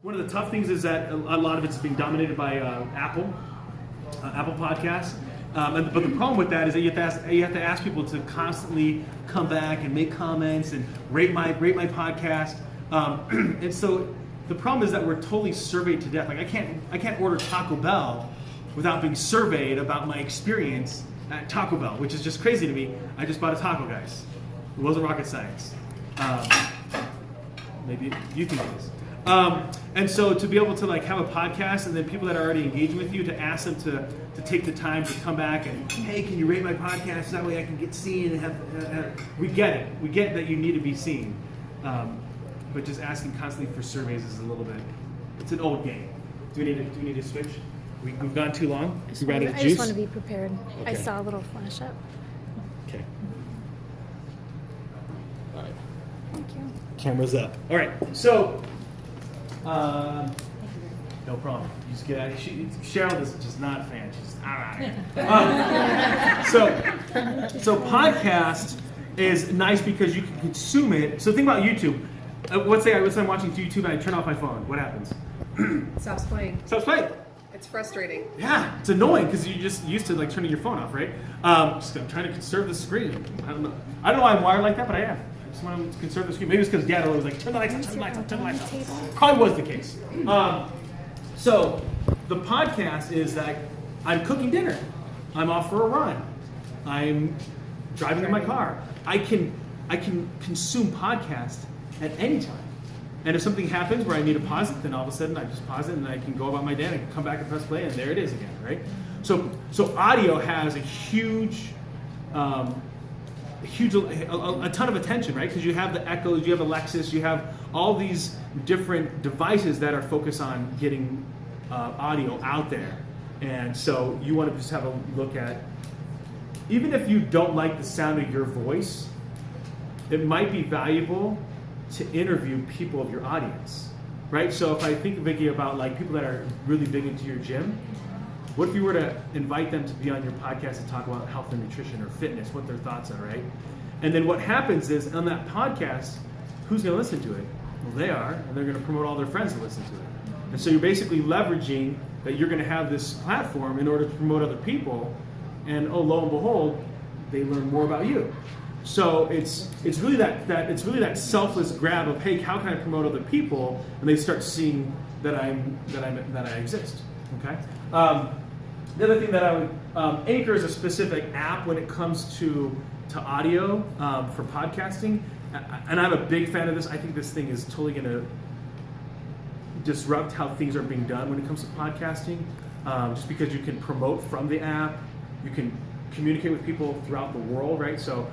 One of the tough things is that a lot of it's being dominated by Apple Podcasts. But the problem with that is that you have to ask people to constantly come back and make comments and rate my podcast. And so the problem is that we're totally surveyed to death. Like I can't order Taco Bell without being surveyed about my experience at Taco Bell, which is just crazy to me. I just bought a taco, guys. It wasn't rocket science. Maybe you think it is. And so to be able to like have a podcast and then people that are already engaging with you, to ask them to take the time to come back and, hey, can you rate my podcast? That way I can get seen and have we get it. We get that you need to be seen. But just asking constantly for surveys is a little bit, it's an old game. Do we need to switch? We've gone too long? I just want to be prepared. Okay. I saw a little flash up. Okay. All right. Thank you. Camera's up. All right. So, no problem. You just get out. Cheryl is just not a fan. She's so podcast is nice because you can consume it. So think about YouTube. Let's say I'm watching YouTube and I turn off my phone. What happens? Stops playing. Stops playing. It's frustrating. Yeah, it's annoying because you're just used to like turning your phone off, right? I'm trying to conserve the screen. I don't know why I'm wired like that, but I am. I just want to conserve the screen. Maybe it's because Dad always like turn the lights on. Probably was the case. So the podcast is that I'm cooking dinner. I'm off for a run. I'm driving in my car. I can consume podcast at any time. And if something happens where I need to pause it, then all of a sudden I just pause it and I can go about my day and I can come back and press play and there it is again, right? So audio has a a ton of attention, right? Because you have the Echoes, you have Alexis, you have all these different devices that are focused on getting audio out there. And so you want to just have a look at, even if you don't like the sound of your voice, it might be valuable to interview people of your audience, right? So if I think, Vicky, about like people that are really big into your gym, what if you were to invite them to be on your podcast and talk about health and nutrition or fitness, what their thoughts are, right? And then what happens is on that podcast, who's going to listen to it? Well, they are, and they're going to promote all their friends to listen to it. And so you're basically leveraging that you're going to have this platform in order to promote other people, and oh, lo and behold, they learn more about you. So it's really that selfless grab of, hey, how can I promote other people? And they start seeing that I exist. Okay. The other thing that I would Anchor is a specific app when it comes to audio for podcasting, and I'm a big fan of this. I think this thing is totally going to disrupt how things are being done when it comes to podcasting. Just because you can promote from the app, you can communicate with people throughout the world, right? So.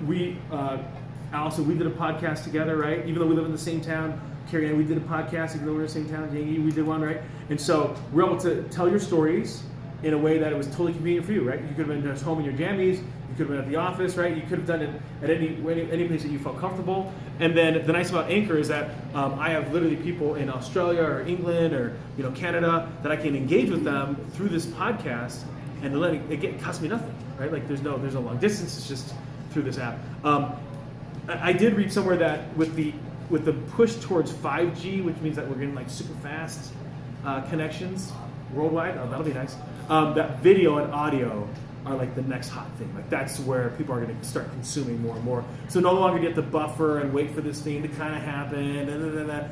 We did a podcast together, right? Even though we live in the same town, Carrie and we did a podcast, even though we're in the same town, Yangi, we did one, right? And so we're able to tell your stories in a way that it was totally convenient for you, right? You could have been at home in your jammies, you could have been at the office, right? You could have done it at any place that you felt comfortable. And then the nice about Anchor is that I have literally people in Australia or England or Canada that I can engage with them through this podcast, and it costs me nothing, right? Like there's no long distance. It's just through this app. I did read somewhere that with the push towards 5G, which means that we're getting like super fast connections worldwide. Oh, that'll be nice. That video and audio are like the next hot thing. Like that's where people are going to start consuming more and more. So no longer get the buffer and wait for this thing to kind of happen.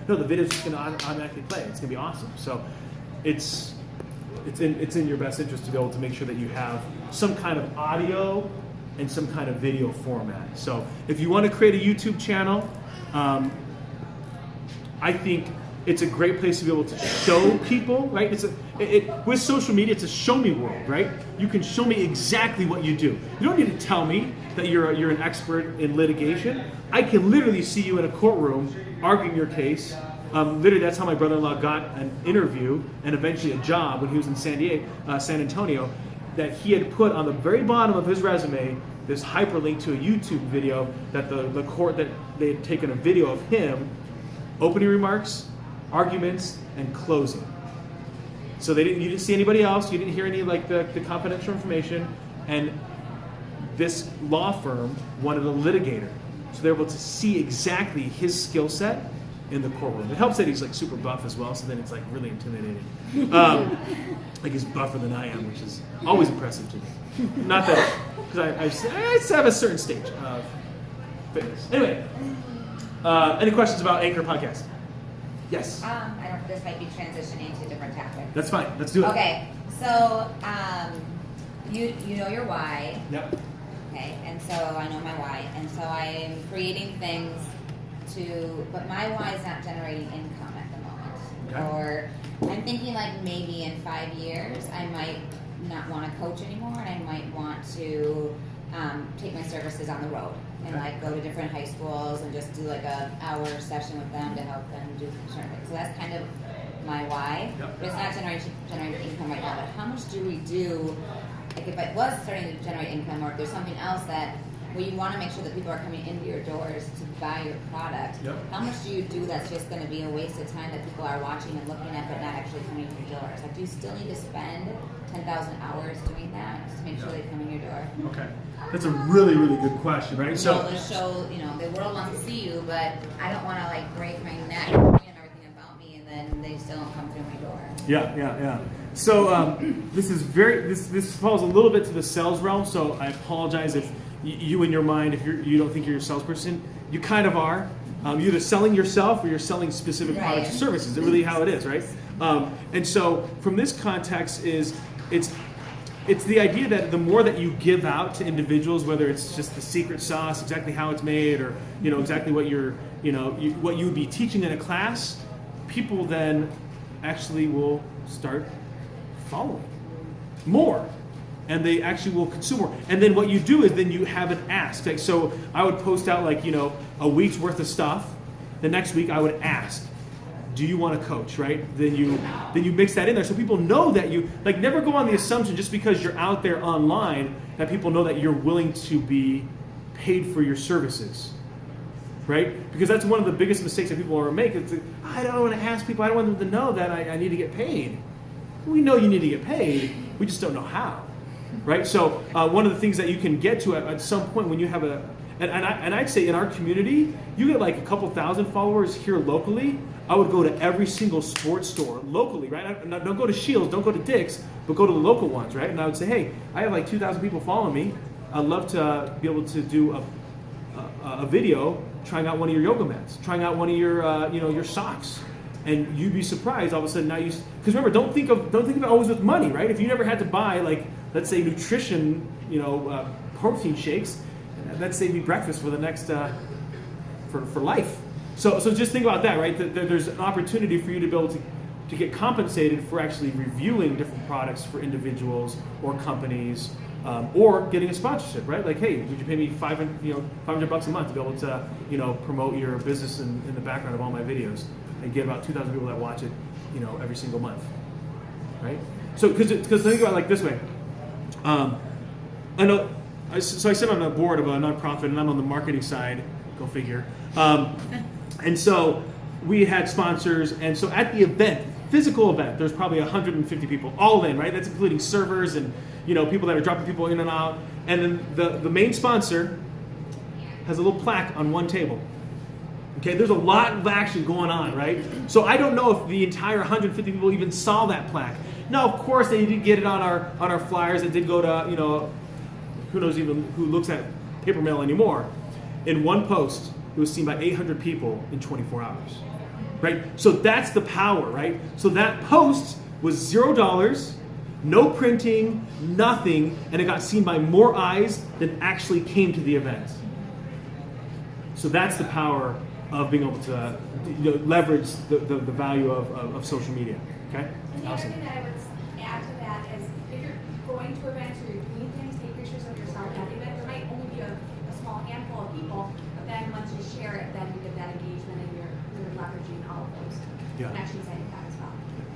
No, the video's just going to automatically play. It's going to be awesome. So it's in your best interest to be able to make sure that you have some kind of audio and some kind of video format. So if you want to create a YouTube channel, I think it's a great place to be able to show people, right? With social media, it's a show me world, right? You can show me exactly what you do. You don't need to tell me that you're an expert in litigation. I can literally see you in a courtroom arguing your case. Literally, that's how my brother-in-law got an interview and eventually a job when he was in San Antonio, that he had put on the very bottom of his resume this hyperlink to a YouTube video that the court, that they had taken a video of him, opening remarks, arguments, and closing. So you didn't see anybody else, you didn't hear any like the confidential information, and this law firm wanted a litigator. So they're able to see exactly his skill set in the courtroom. It helps that he's like super buff as well, so then it's like really intimidating. Like he's buffer than I am, which is always impressive to me. Not that, because I just have a certain stage of fitness. Anyway, any questions about Anchor Podcast? Yes. I don't. This might be transitioning to a different topic. That's fine. Let's do it. Okay. So, you know your why. Yep. Okay. And so I know my why, and so I'm creating things but my why is not generating income at the moment. Okay. Or I'm thinking like maybe in 5 years I might not want to coach anymore, and I might want to take my services on the road and like go to different high schools and just do like a hour session with them to help them do certain things. So that's kind of my why. Yep. But it's not generating income right now. But how much do we do? Like if it was starting to generate income, or if there's something else that where you want to make sure that people are coming into your doors to buy your product, Yep. how much do you do that's just going to be a waste of time that people are watching and looking at but not actually coming to your doors? Like, do you still need to spend 10,000 hours doing that just to make sure they come in your door? Okay. That's a really, really good question, right? So the show, the world wants to see you, but I don't want to like break my neck and everything about me, and then they still don't come through my door. Yeah. So this is this falls a little bit to the sales realm. So I apologize if you in your mind, if you don't think you're a salesperson, you kind of are. You're either selling yourself or you're selling specific products or services. It's really how it is, right? And so from this context it's the idea that the more that you give out to individuals, whether it's just the secret sauce, exactly how it's made, or exactly what what you would be teaching in a class, people then actually will start following more, and they actually will consume more. And then what you do is then you have an ask. Like, so I would post out like a week's worth of stuff. The next week I would ask, do you want to coach, right? Then you mix that in there so people know that you, like, never go on the assumption just because you're out there online that people know that you're willing to be paid for your services, right? Because that's one of the biggest mistakes that people are making. It's like, I don't want to ask people, I don't want them to know that I need to get paid. We know you need to get paid, we just don't know how, right? So one of the things that you can get to at some point when you have and I'd say in our community, you get like a couple thousand followers here locally. I would go to every single sports store locally, right? Don't go to Shields, don't go to Dick's, but go to the local ones, right? And I would say, hey, I have like 2,000 people following me. I'd love to be able to do a video trying out one of your yoga mats, trying out one of your your socks, and you'd be surprised all of a sudden now because remember, don't think of it always with money, right? If you never had to buy, like, let's say nutrition, protein shakes, that saved me breakfast for the next for life. So just think about that, right? That there's an opportunity for you to be able to get compensated for actually reviewing different products for individuals or companies, or getting a sponsorship, right? Like, hey, would you pay me $500 a month to be able to promote your business in the background of all my videos and get about 2,000 people that watch it, every single month, right? So because think about it like this way, I know. So I sit on a board of a nonprofit, and I'm on the marketing side. Go figure. And so we had sponsors, and so at the event, physical event, there's probably 150 people all in, right? That's including servers and people that are dropping people in and out. And then the main sponsor has a little plaque on one table. Okay, there's a lot of action going on, right? So I don't know if the entire 150 people even saw that plaque. Now, of course, they did get it on our flyers. It did go to who knows even who looks at paper mail anymore. In one post, it was seen by 800 people in 24 hours, right? So that's the power, right? So that post was $0, no printing, nothing, and it got seen by more eyes than actually came to the event. So that's the power of being able to leverage the value of social media, okay? The other thing that I would add to that is if you're going to events or you're doing things, take pictures of yourself at the event. There might only be a small handful of people, but then once you share it, then you get that engagement and you're leveraging all of those connections that you've got as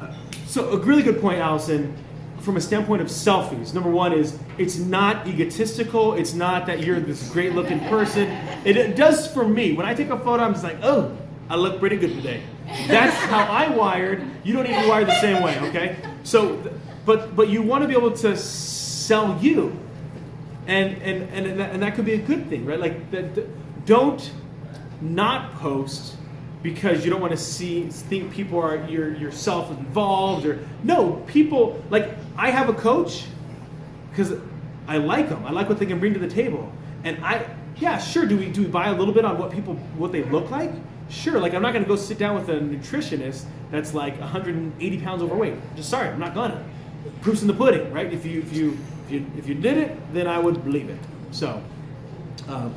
well. So a really good point, Allison. From a standpoint of selfies, number one is it's not egotistical. It's not that you're this great looking person. It does for me. When I take a photo, I'm just like, oh, I look pretty good today. That's how I wired. You don't need to wire the same way, okay? So, but you want to be able to sell you, and that could be a good thing, right? Like, don't not post because you don't want to think people are you're self-involved or no people like I have a coach because I like them. I like what they can bring to the table, and sure. Do we buy a little bit on what they look like? Sure. Like I'm not going to go sit down with a nutritionist that's like 180 pounds overweight. Just sorry, I'm not gonna. Proof's in the pudding, right? If you did it, then I would believe it. So,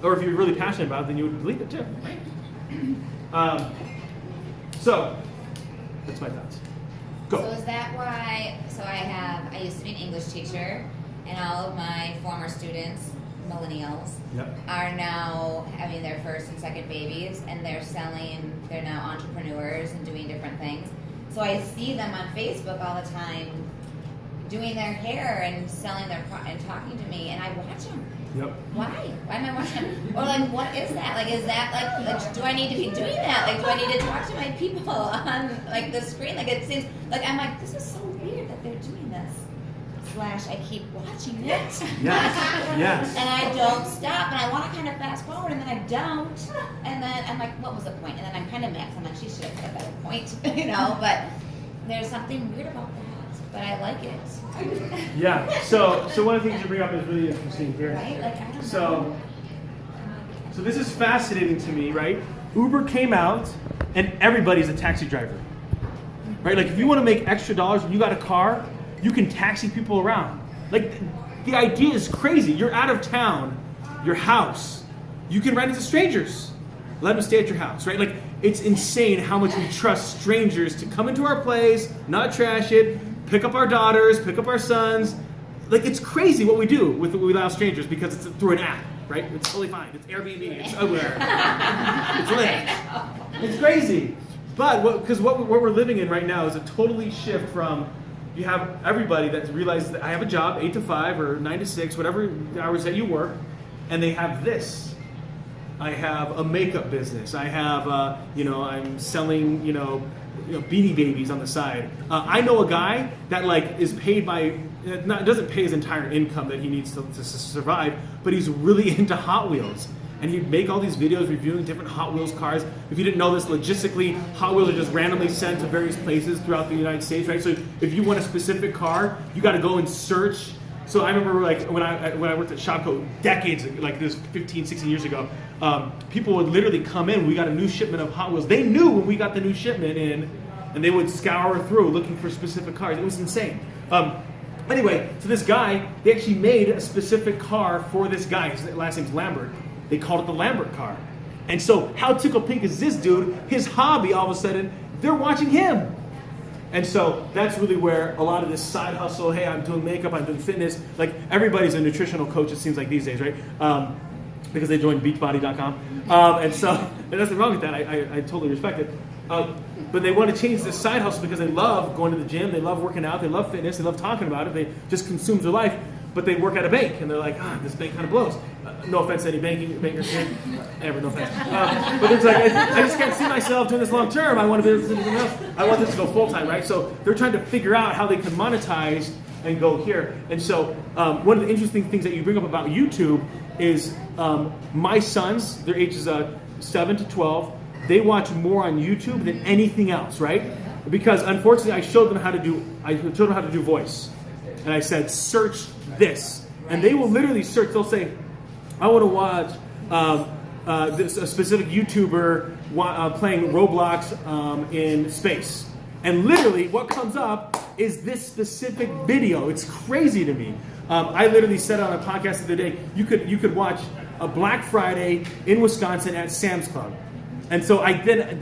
or if you're really passionate about it, then you would believe it too, right? So that's my thoughts. Go. So is that why? So I used to be an English teacher, and all of my former students, millennials, Yep. are now having their first and second babies, and they're now entrepreneurs and doing different things. So I see them on Facebook all the time doing their hair and selling and talking to me, and I watch them. Yep. Why? Why am I watching them? Or like, what is that? Like, is that like, do I need to be doing that? Like, do I need to talk to my people on like the screen? Like, it seems like I'm like, this is so weird that they're doing this. / I keep watching it. Yes. Yes. And I don't stop, and I want to kind of fast forward, and then I don't, and then I'm like, what was the point? And then I'm kind of mad. I'm like, she should have had a better point, But there's something weird about that, but I like it. Yeah. So one of the things you bring up is really interesting here. Right? Like, I don't So know. so this is fascinating to me, right? Uber came out, and everybody's a taxi driver, right? Like if you want to make extra dollars, you got a car, you can taxi people around. Like the idea is crazy. You're out of town, your house, you can rent it to strangers. Let them stay at your house, right? Like it's insane how much we trust strangers to come into our place, not trash it, pick up our daughters, pick up our sons. Like it's crazy what we do with we allow strangers because it's through an app, right? It's totally fine. It's Airbnb. It's everywhere. It's lit. It's crazy. But what we're living in right now is a totally shift from you have everybody that realizes that I have a job 8 to 5 or 9 to 6, whatever hours that you work, and they have this. I have a makeup business. I have, I'm selling, Beanie Babies on the side. I know a guy that is paid by, doesn't pay his entire income that he needs to survive, but he's really into Hot Wheels. And he'd make all these videos reviewing different Hot Wheels cars. If you didn't know this, logistically, Hot Wheels are just randomly sent to various places throughout the United States, right? So if you want a specific car, you got to go and search. So I remember when I worked at Shopco decades ago, like this 15, 16 years ago, people would literally come in. We got a new shipment of Hot Wheels. They knew when we got the new shipment in, and they would scour through looking for specific cars. It was insane. Anyway, so this guy, they actually made a specific car for this guy. His last name's Lambert. They called it the Lambert car. And so how tickle pink is this dude? His hobby, all of a sudden, they're watching him. And so that's really where a lot of this side hustle, hey, I'm doing makeup, I'm doing fitness, like everybody's a nutritional coach, it seems like these days, right? Because they joined beachbody.com. And so, and nothing wrong with that, I totally respect it. But they want to change this side hustle because they love going to the gym, they love working out, they love fitness, they love talking about it, they just consume their life. But they work at a bank, and they're like, this bank kind of blows. No offense to any bankers here. Ever, no offense. But it's like, I just can't see myself doing this long term. I want to be able to do something else. I want this to go full time, right? So they're trying to figure out how they can monetize and go here. And so one of the interesting things that you bring up about YouTube is my sons, their ages 7 to 12, they watch more on YouTube than anything else, right? Because unfortunately, I showed them how to do voice. And I said, search this. And they will literally search. They'll say, I want to watch a specific YouTuber playing Roblox in space. And literally what comes up is this specific video. It's crazy to me. I literally said on a podcast the other day, you could watch a Black Friday in Wisconsin at Sam's Club. And so I then